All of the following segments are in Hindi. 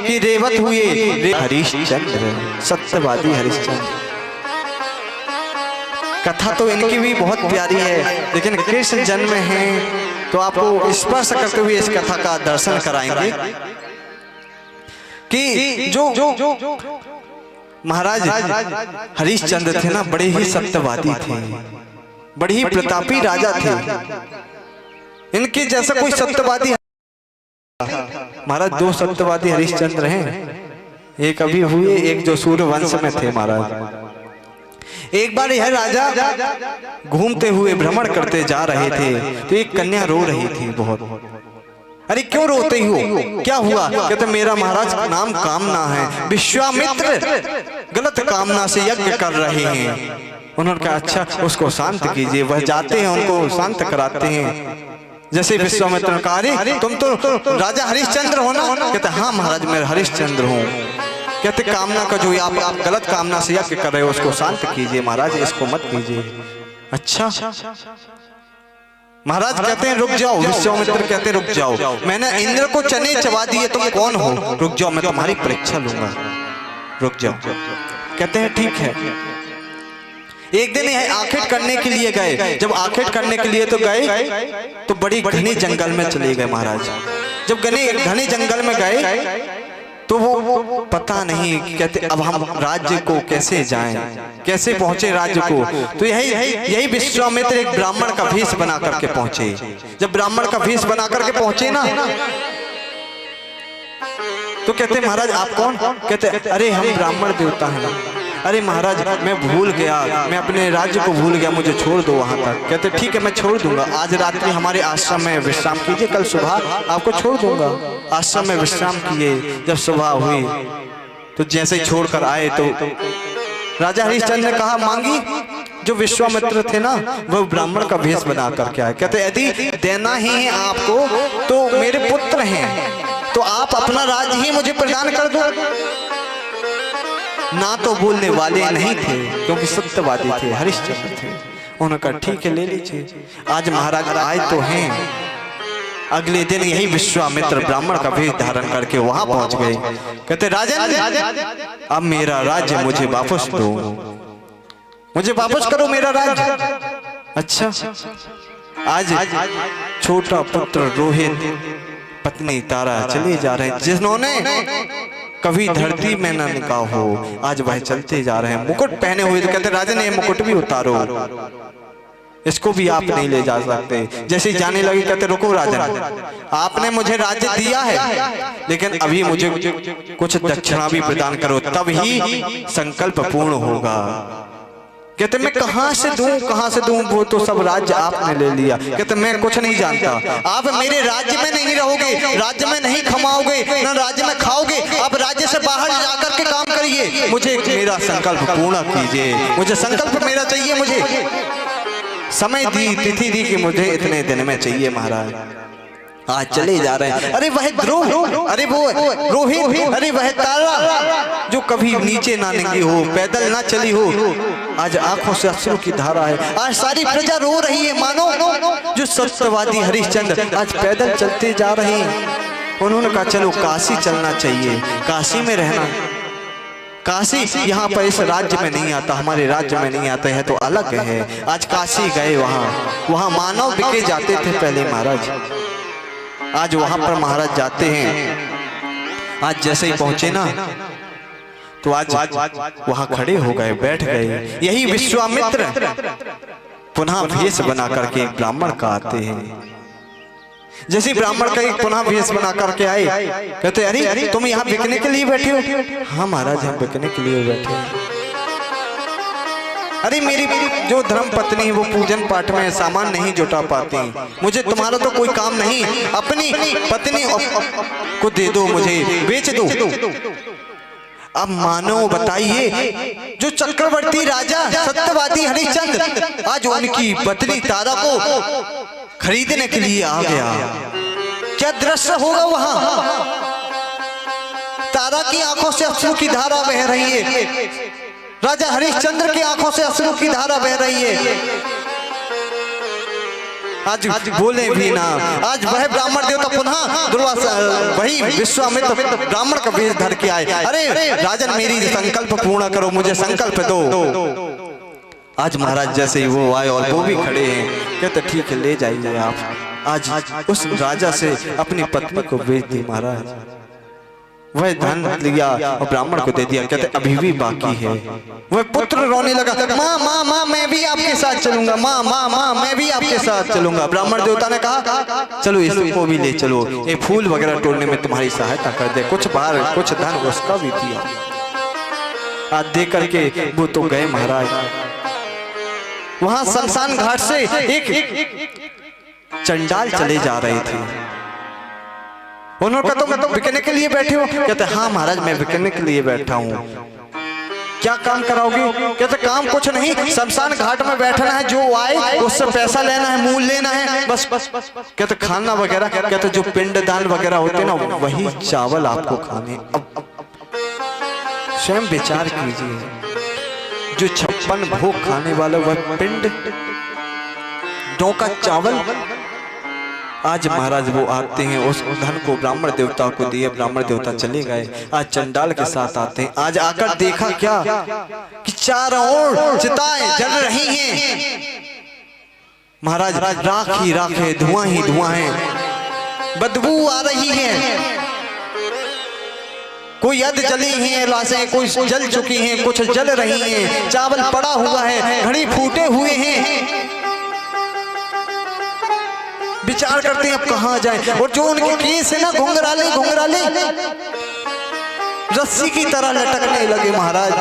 कि रेवत हुए हरिश्चंद्र, सत्यवादी हरिश्चंद्र। कथा तो इनकी भी बहुत प्यारी है, लेकिन कृष्ण जन्म है तो आपको स्पर्श करते हुए इस कथा का दर्शन कराएंगे कि जो महाराज हरिश्चंद्र थे ना, बड़े ही सत्यवादी थे, बड़े ही प्रतापी राजा थे। इनके जैसा कोई सत्यवादी महाराज, दो सत्यवादी हरिश्चंद्र हैं, एक अभी हुए, एक जो सूर्यवंश में थे महाराज। एक बार यह राजा घूमते हुए भ्रमण करते जा रहे थे तो एक कन्या रो रही थी बहुत। अरे क्यों रोते हो, क्या हुआ? कहते मेरा महाराज नाम कामना है, विश्वामित्र गलत कामना से यज्ञ कर रहे हैं। उन्होंने कहा अच्छा, उसको शांत कीजिए। वह जाते हैं, उनको शांत कराते हैं। जैसे विश्वामित्र ने कहा अरे तुम तो राजा हरिश्चंद्र हो ना? कहते हाँ महाराज मैं हरिश्चंद्र हूँ। कहते कामना का जो आप गलत कामना से यज्ञ कर रहे हो उसको शांत कीजिए महाराज, इसको मत कीजिए। अच्छा महाराज कहते हैं रुक जाओ। विश्वामित्र कहते हैं रुक जाओ, मैंने इंद्र को चने चबा दिए, तुम कौन हो? रुक जाओ, मैं तुम्हारी परीक्षा लूंगा, रुक जाओ। कहते हैं ठीक है। एक दिन यह आखेट करने के लिए गए। जब आखेट करने के लिए तो गए तो बड़ी घने जंगल में चले गए महाराज। जब घने जंगल में गए तो वो पता नहीं, कहते अब हम राज्य को कैसे जाएं, कैसे पहुंचे राज्य को? तो यही विश्वामित्र एक ब्राह्मण का भेष बना करके पहुंचे। जब ब्राह्मण का भेष बना करके पहुंचे ना तो कहते महाराज आप कौन? कहते अरे हम ब्राह्मण देवता हैं। अरे महाराज मैं भूल गया, मैं अपने राज्य को भूल गया, मुझे छोड़ दो वहां तक। कहते ठीक है मैं छोड़ दूंगा, आज रात्रि हमारे आश्रम में विश्राम कीजिए, कल सुबह आपको छोड़ दूंगा। आश्रम में विश्राम किए। जब सुबह हुई तो जैसे ही छोड़कर आए तो राजा हरिश्चंद्र ने कहा मांगी जो विश्वामित्र थे ना वो ब्राह्मण का भेष बना करके आए। कहते यदि देना ही है आपको तो मेरे पुत्र हैं, तो आप अपना राज्य ही मुझे प्रदान कर दो। ना तो बोलने वाले नहीं थे क्योंकि सत्यवादी थे, हरिश्चंद्र थे। उन्होंने कहा ठीक है ले लीजिए। आज महाराज आए तो हैं। अगले दिन यही विश्वामित्र ब्राह्मण का भेष धारण करके वहां पहुंच गए। कहते राजन अब मेरा राज्य मुझे वापस दो, मुझे वापस करो मेरा राज्य। अच्छा आज छोटा पुत्र रोहित, पत्नी तारा चले जा रहे हैं, जिन्होंने कभी धरती में न लिखा हो आज वह चलते जा रहे हैं। मुकुट पहने हुए। तो कहते राजन ये मुकुट भी उतारो, इसको भी आप नहीं ले जा सकते। जैसे जाने लगे कहते रुको राजन, आपने मुझे राज्य दिया है लेकिन अभी मुझे कुछ दक्षिणा भी प्रदान करो, तब ही संकल्प पूर्ण होगा। कहते मैं कहां से दूं, वो तो सब राज्य आपने ले लिया। कहते मैं कुछ नहीं जानता, आप मेरे राज्य में नहीं रहोगे, राज्य में नहीं खमाओगे, न राज्य में खाओगे, आप राज्य से बाहर जाकर के काम करिए। मुझे मेरा संकल्प पूर्ण कीजिए, मुझे संकल्प मेरा चाहिए, मुझे समय दी, तिथि दी कि मुझे इतने दिन में चाहिए महाराज। आज चले जा रहे हैं। अरे वह ध्रुव, अरे वो रोहित, अरे वह तारा जो कभी नीचे ना नंगी हो, पैदल ना चली हो, आज आंखों से अश्रु की धारा है। आज सारी प्रजा रो रही है, मानो जो सत्यवादी हरिश्चंद्र आज पैदल चलते जा रहे हैं। उन्होंने कहा चलो काशी चलना चाहिए, काशी में रहना। काशी यहाँ पर इस राज्य में नहीं आता, हमारे राज्य में नहीं आता है तो अलग है। आज काशी गए, वहाँ मानव बिके जाते थे पहले महाराज, आज वहां पर महाराज जाते हैं। आज जैसे ही पहुंचे ना तो आज वहां खड़े हो गए, बैठ गए। यही विश्वामित्र पुनः भेष बना करके एक ब्राह्मण का आते हैं। जैसे ब्राह्मण का एक पुनः भेष बना करके आए, कहते अरे तुम यहाँ बिकने के लिए बैठे हो? हाँ महाराज हम बिकने के लिए बैठे हैं। अरे मेरी जो धर्म पत्नी है वो पूजन पाठ में सामान नहीं जुटा पाती, मुझे तुम्हारा तो कोई काम नहीं, अपनी पत्नी को दे दो, मुझे बेच दो। अब मानो बताइए जो चक्रवर्ती राजा सत्यवादी हरिश्चंद्र आज उनकी पत्नी तारा को खरीदने के लिए आ गया, क्या दृश्य होगा वहां? तारा की आंखों से अश्रु की धारा बह रही है, राजा हरिश्चंद्र की आंखों से अश्रु की धारा बह रही है। आज बोले भी ना। आज वह ब्राह्मण देवता पुनः दुर्वासा वही विश्वामित्र ब्राह्मण का वेश धर के आए। अरे राजन मेरी संकल्प पूर्ण करो, मुझे संकल्प दो। आज महाराज जैसे ही वो आए और वो भी खड़े हैं, कहते ठीक है ले जाइए आप। आज उस राजा से अपनी पत्नी को बेच दी महाराज। वह धन लिया और ब्राह्मण को दे दिया। कहते अभी भी बाकी है। वह पुत्र रोने लगा, माँ माँ माँ मैं भी आपके साथ चलूंगा, माँ माँ माँ मैं भी आपके साथ चलूंगा। ब्राह्मण देवता ने कहा चलो इसको भी ले चलो, ये फूल वगैरह तोड़ने में तुम्हारी सहायता कर दे। कुछ बाहर कुछ धन उसका भी दिया। आज दे करके वो तो गए महाराज। वहां शमशान घाट से एक चंडाल चले जा रहे थे। उन्होंने कहा तुम बिकने के लिए बैठे हो? कहते हाँ महाराज मैं बिकने के लिए बैठा हूँ। क्या काम कराओगे? कहते काम कुछ नहीं, शमशान घाट में बैठना है, जो आए उससे पैसा लेना है, मूल लेना है, बस। कहते खाना वगैरह? कहते जो पिंडदान वगैरह होते ना वही चावल आपको खाने। अब स्वयं विचार कीजिए, जो 56 भोग खाने वाला वह पिंड डोका चावल। आज महाराज वो आते हैं, उस धन को ब्राह्मण देवता को दिए, ब्राह्मण देवता चले गए। आज चंडाल के साथ आते हैं। आज आकर देखा क्या कि चारों ओर चिताएं जल रही हैं महाराज। राख ही राख है, धुआं ही धुआं है, बदबू आ रही है। कोई अध जली हैं लाशें, कोई जल चुकी हैं, कुछ जल रही हैं। चावल पड़ा हुआ है, घड़ी फूटे हुए हैं। विचार करते हैं अब कहाँ जाएं। और जो उनके केस है ना घुंघराले घुंघराले रस्सी की तरह लटकने लगे महाराज।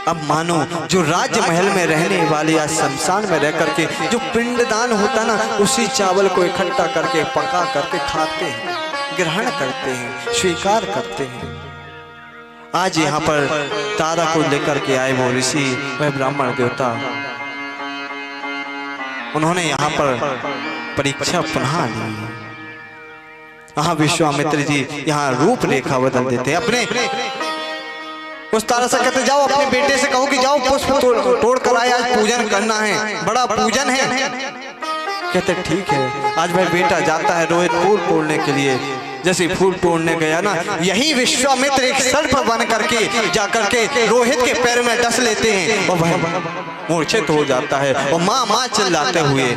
अब मानो जो राज महल में रहने वाले या शमशान में रह करके जो पिंडदान होता ना, उसी चावल को इकट्ठा करके पका करके खाते हैं, ग्रहण करते हैं, स्वीकार करते हैं। आज यहाँ पर तारा को लेकर के आए वो ऋषि, वह ब्राह्मण देवता, उन्होंने यहाँ पर परीक्षा पुनः ली। यहाँ विश्वामित्र जी यहाँ रूप रेखा बदल देते हैं अपने। उस तारा से कहते जाओ अपने बेटे से कहो कि जाओ पुष्प तोड़ कर आए, आज पूजन करना है, बड़ा पूजन है। कहते ठीक है। आज भाई बेटा जाता है रोहित फूल तोड़ने के लिए। जैसे फूल तोड़ने गया ना, यही विश्वामित्र एक सर्प बन करके जाकर के रोहित के पैर में डस लेते हैं और वह मूर्छित हो जाता है और माँ माँ चिल्लाते हुए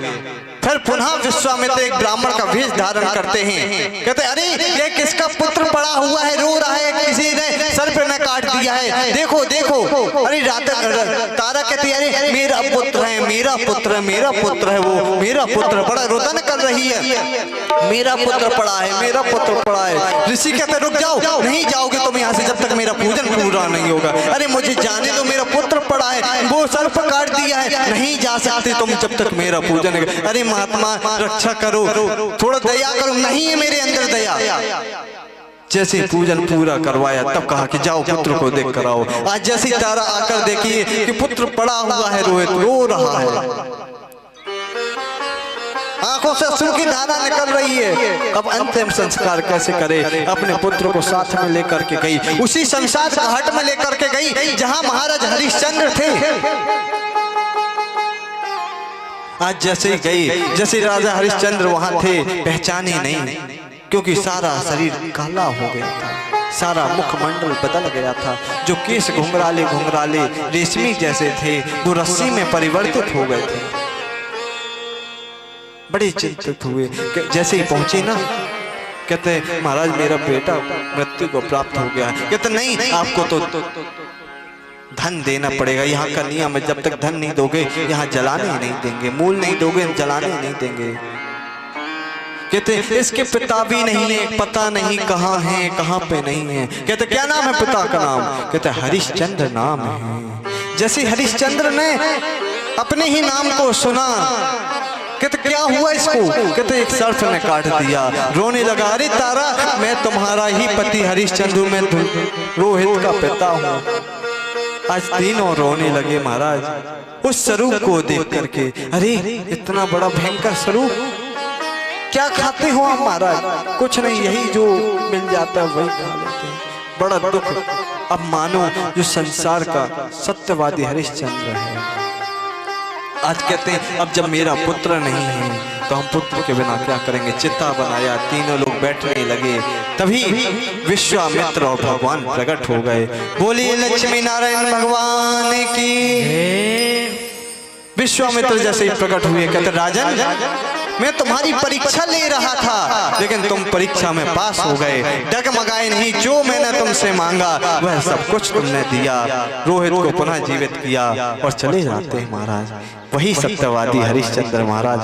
फिर पुनः विश्वामित्र एक ब्राह्मण का वेश धारण करते हैं। कहते अरे ये किसका पुत्र पड़ा हुआ है, रो रहा है, किसी ने सर्प ने काट दिया है, देखो देखो। अरे तारा कहती है अरे मेरा पुत्र है, मेरा पुत्र है, मेरा पुत्र है, वो मेरा पुत्र। बड़ा रोदन कर रही है, मेरा पुत्र पड़ा है, मेरा पुत्र पड़ा है। ऋषि कहते रुक जाओ, नहीं जाओगे तुम यहाँ से जब तक मेरा पूजन पूरा नहीं होगा। अरे मुझे जाने दो, मेरा पुत्र पड़ा है, वो सर्प काट दिया है, नहीं जा सकते तुम जब तक मेरा पूजन। अरे महात्मा रक्षा करो, थोड़ा दया करो। नहीं है मेरे अंदर दया। जैसे पूजन पूरा करवाया तब कहा कि जाओ पुत्र को देख कर आओ। आज जैसी तारा आकर देखिए कि पुत्र पड़ा हुआ है, रोहित रो रहा है, आंखों से अश्रु की धारा निकल रही है। अब अंतिम संस्कार कैसे करे? अपने पुत्र को साथ में लेकर के गई, उसी शमशान घाट में लेकर के गई जहां महाराज हरिश्चंद्र थे। आज जैसे ही गई, जैसे राजा हरिश्चंद्र वहां थे, पहचाने नहीं, क्योंकि सारा शरीर काला हो गया था, सारा मुखमंडल बदल गया था। जो केस घुंघराले घुंघराले रेशमी जैसे थे वो रस्सी में परिवर्तित हो गए थे। बड़े चिंतित हुए। जैसे ही पहुंचे ना, कहते महाराज मेरा बेटा मृत्यु को प्राप्त हो गया। कहते नहीं, आपको तो धन देना पड़ेगा। यहाँ का नियम है, जब तक धन नहीं दोगे यहाँ जलाने नहीं देंगे, मूल नहीं दोगे जलाने नहीं देंगे। कहते इसके पिता भी नहीं है, पता नहीं कहाँ है, कहाँ पे नहीं है। कहते क्या नाम है पिता का नाम? कहते हरिश्चंद्र नाम है। जैसे हरिश्चंद्र ने अपने ही नाम को सुना, कहते क्या हुआ इसको? कहते एक सर्प ने काट दिया। रोने लगा, अरे तारा मैं तुम्हारा ही पति हरिश्चंद्र, मैं रोहित का पिता हूँ। आज तीनों रोने लगे महाराज उस स्वरूप को देख करके। अरे इतना बड़ा भयंकर स्वरूप, क्या खाते हो आप महाराज? कुछ नहीं, यही जो मिल जाता है वही खा लेते हैं। बड़ा दुख। अब मानो जो संसार का सत्यवादी हरिश्चंद्र है आज कहते हैं अब जब मेरा पुत्र नहीं है तो हम पुत्र के बिना क्या करेंगे। चिता बनाया, तीनों लोग बैठने लगे, तभी विश्वामित्र और भगवान प्रकट हो गए। बोलिए लक्ष्मी नारायण भगवान की। विश्वामित्र जैसे ही प्रकट हुए कहते राजन मैं तुम्हारी परीक्षा ले रहा था, लेकिन तुम परीक्षा में पास हो गए, डगमगाए नहीं। जो मैंने तुमसे मांगा वह सब कुछ तुमने दिया। रोहित को पुनः जीवित किया और चले जाते हैं महाराज। वही सत्यवादी हरिश्चंद्र महाराज।